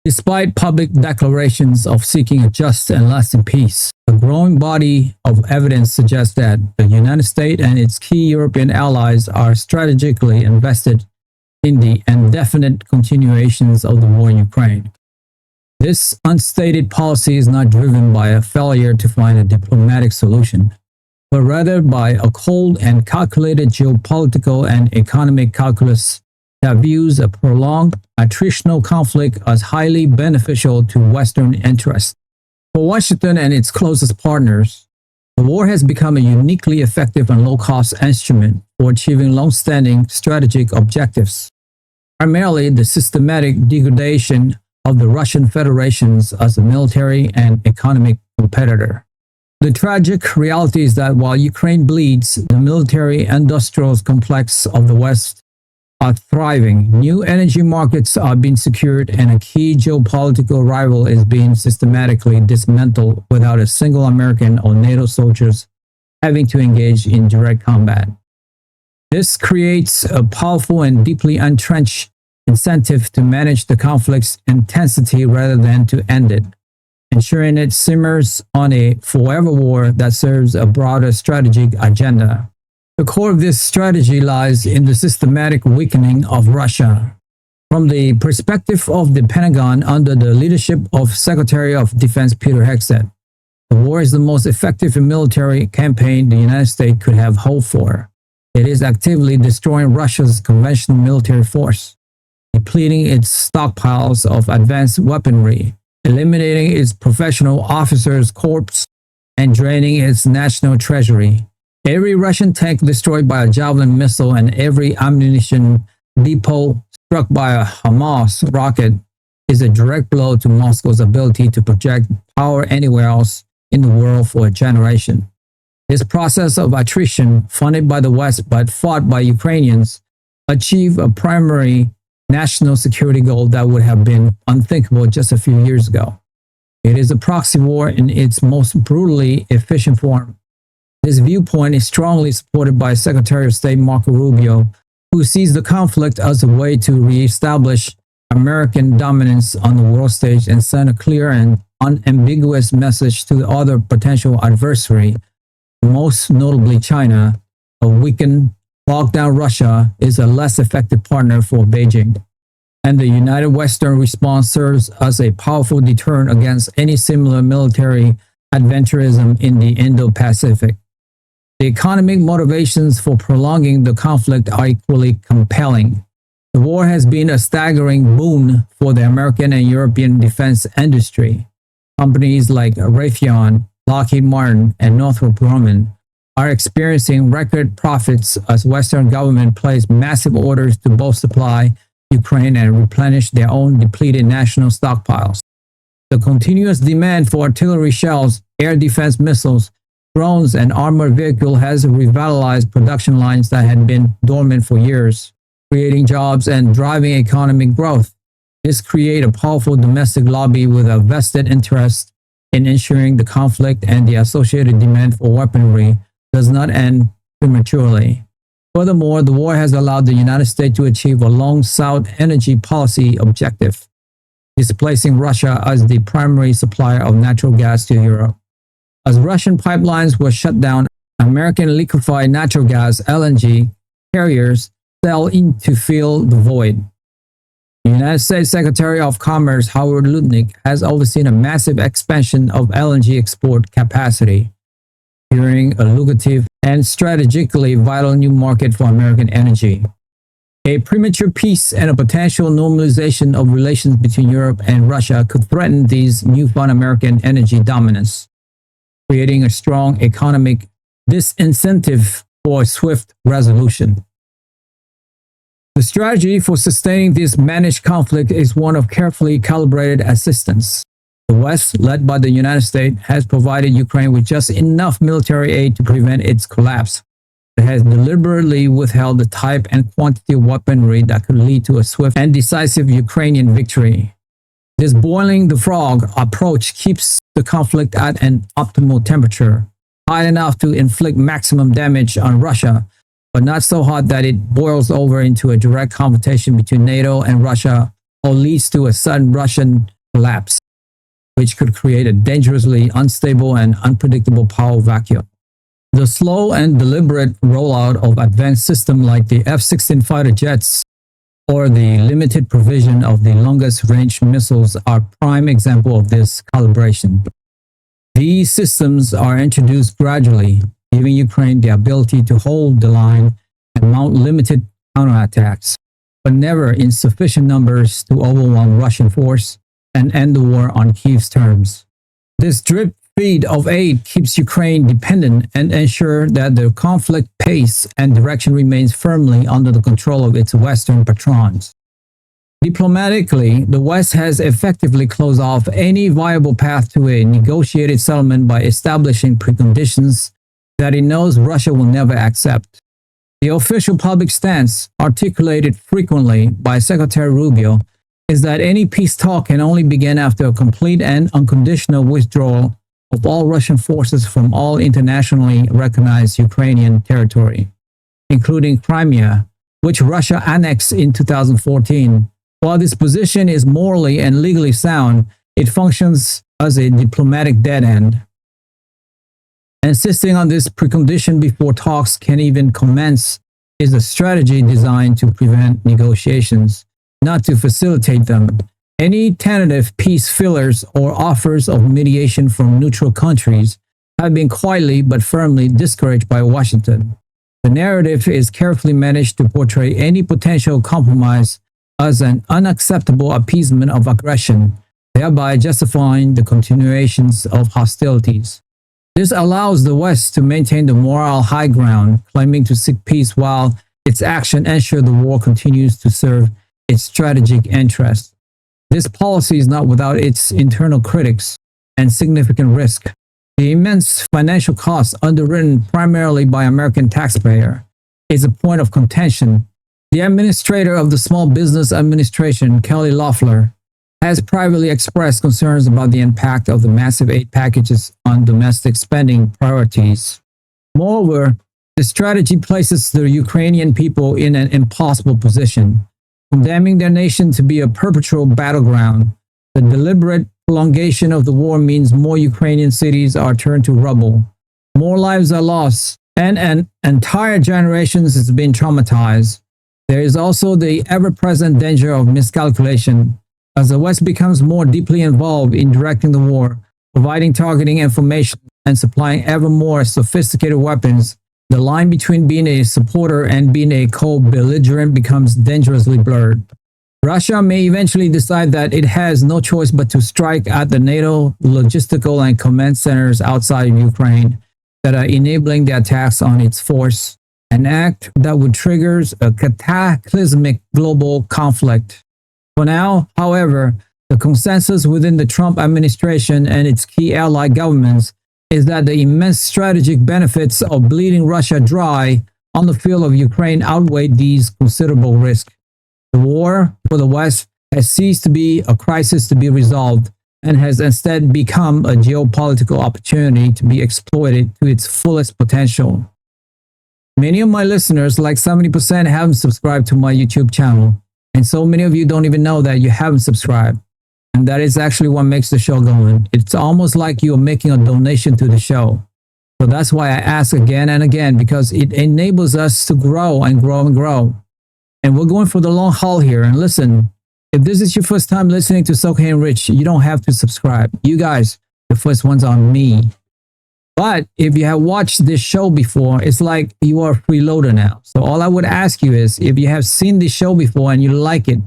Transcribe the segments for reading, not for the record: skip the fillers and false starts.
Despite public declarations of seeking a just and lasting peace, a growing body of evidence suggests that the United States and its key European allies are strategically invested in the indefinite continuations of the war in Ukraine. This unstated policy is not driven by a failure to find a diplomatic solution, but rather by a cold and calculated geopolitical and economic calculus that views a prolonged attritional conflict as highly beneficial to Western interests. For Washington and its closest partners, the war has become a uniquely effective and low-cost instrument for achieving long-standing strategic objectives, primarily the systematic degradation of the Russian Federation as a military and economic competitor. The tragic reality is that while Ukraine bleeds, the military-industrial complex of the West are thriving. New energy markets are being secured, and a key geopolitical rival is being systematically dismantled without a single American or NATO soldiers having to engage in direct combat. This creates a powerful and deeply entrenched incentive to manage the conflict's intensity rather than to end it, ensuring it simmers on a forever war that serves a broader strategic agenda. The core of this strategy lies in the systematic weakening of Russia. From the perspective of the Pentagon under the leadership of Secretary of Defense Peter Hegseth, the war is the most effective military campaign the United States could have hoped for. It is actively destroying Russia's conventional military force, depleting its stockpiles of advanced weaponry, eliminating its professional officers' corps, and draining its national treasury. Every Russian tank destroyed by a Javelin missile and every ammunition depot struck by a Hamas rocket is a direct blow to Moscow's ability to project power anywhere else in the world for a generation. This process of attrition, funded by the West but fought by Ukrainians, achieved a primary national security goal that would have been unthinkable just a few years ago. It is a proxy war in its most brutally efficient form. This viewpoint is strongly supported by Secretary of State Marco Rubio, who sees the conflict as a way to reestablish American dominance on the world stage and send a clear and unambiguous message to the other potential adversary, most notably China. A weakened, locked down Russia is a less effective partner for Beijing, and the united Western response serves as a powerful deterrent against any similar military adventurism in the Indo-Pacific. The economic motivations for prolonging the conflict are equally compelling. The war has been a staggering boon for the American and European defense industry. Companies like Raytheon, Lockheed Martin, and Northrop Grumman are experiencing record profits as Western governments place massive orders to both supply Ukraine and replenish their own depleted national stockpiles. The continuous demand for artillery shells, air defense missiles, drones, and armored vehicles has revitalized production lines that had been dormant for years, creating jobs and driving economic growth. This creates a powerful domestic lobby with a vested interest in ensuring the conflict and the associated demand for weaponry does not end prematurely. Furthermore, the war has allowed the United States to achieve a long-sought energy policy objective, displacing Russia as the primary supplier of natural gas to Europe. As Russian pipelines were shut down, American liquefied natural gas (LNG) carriers sailed in to fill the void. The United States Secretary of Commerce Howard Lutnick has overseen a massive expansion of LNG export capacity, securing a lucrative and strategically vital new market for American energy. A premature peace and a potential normalization of relations between Europe and Russia could threaten these newfound American energy dominance, creating a strong economic disincentive for a swift resolution. The strategy for sustaining this managed conflict is one of carefully calibrated assistance. The West, led by the United States, has provided Ukraine with just enough military aid to prevent its collapse. It has deliberately withheld the type and quantity of weaponry that could lead to a swift and decisive Ukrainian victory. This boiling the frog approach keeps the conflict at an optimal temperature, high enough to inflict maximum damage on Russia, but not so hot that it boils over into a direct confrontation between NATO and Russia or leads to a sudden Russian collapse, which could create a dangerously unstable and unpredictable power vacuum. The slow and deliberate rollout of advanced systems like the F-16 fighter jets or the limited provision of the longest range missiles are prime example of this calibration. These systems are introduced gradually, giving Ukraine the ability to hold the line and mount limited counterattacks, but never in sufficient numbers to overwhelm Russian force and end the war on Kyiv's terms. This drip feed of aid keeps Ukraine dependent and ensures that the conflict pace and direction remains firmly under the control of its Western patrons. Diplomatically, the West has effectively closed off any viable path to a negotiated settlement by establishing preconditions that it knows Russia will never accept. The official public stance, articulated frequently by Secretary Rubio, is that any peace talk can only begin after a complete and unconditional withdrawal of all Russian forces from all internationally recognized Ukrainian territory, including Crimea, which Russia annexed in 2014. While this position is morally and legally sound, it functions as a diplomatic dead end. Insisting on this precondition before talks can even commence is a strategy designed to prevent negotiations, not to facilitate them. Any tentative peace fillers or offers of mediation from neutral countries have been quietly but firmly discouraged by Washington. The narrative is carefully managed to portray any potential compromise as an unacceptable appeasement of aggression, thereby justifying the continuations of hostilities. This allows the West to maintain the moral high ground, claiming to seek peace while its action ensures the war continues to serve its strategic interests. This policy is not without its internal critics and significant risk. The immense financial costs underwritten primarily by American taxpayers is a point of contention. The administrator of the Small Business Administration, Kelly Loeffler, has privately expressed concerns about the impact of the massive aid packages on domestic spending priorities. Moreover, the strategy places the Ukrainian people in an impossible position, condemning their nation to be a perpetual battleground. The deliberate prolongation of the war means more Ukrainian cities are turned to rubble, more lives are lost, and an entire generation has been traumatized. There is also the ever-present danger of miscalculation as the West becomes more deeply involved in directing the war, providing targeting information, and supplying ever more sophisticated weapons. The line between being a supporter and being a co-belligerent becomes dangerously blurred. Russia may eventually decide that it has no choice but to strike at the NATO logistical and command centers outside of Ukraine that are enabling the attacks on its force, an act that would trigger a cataclysmic global conflict. For now, however, the consensus within the Trump administration and its key ally governments is that the immense strategic benefits of bleeding Russia dry on the field of Ukraine outweigh these considerable risks. The war for the West has ceased to be a crisis to be resolved and has instead become a geopolitical opportunity to be exploited to its fullest potential. Many of my listeners, like 70%, haven't subscribed to my YouTube channel, and so many of you don't even know that you haven't subscribed. And that is actually what makes the show going. It's almost like you are making a donation to the show. So that's why I ask again and again, because it enables us to grow and grow and grow. And we're going for the long haul here. And listen, if this is your first time listening to Soke and Rich, you don't have to subscribe. You guys, the first ones are me. But if you have watched this show before, it's like you are a freeloader now. So all I would ask you is, if you have seen this show before and you like it,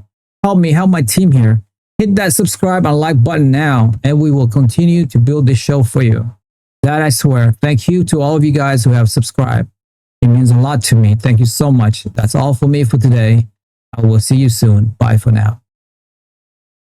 help me, help my team here. Hit that subscribe and like button now, and we will continue to build this show for you. That I swear. Thank you to all of you guys who have subscribed. It means a lot to me. Thank you so much. That's all for me for today. I will see you soon. Bye for now.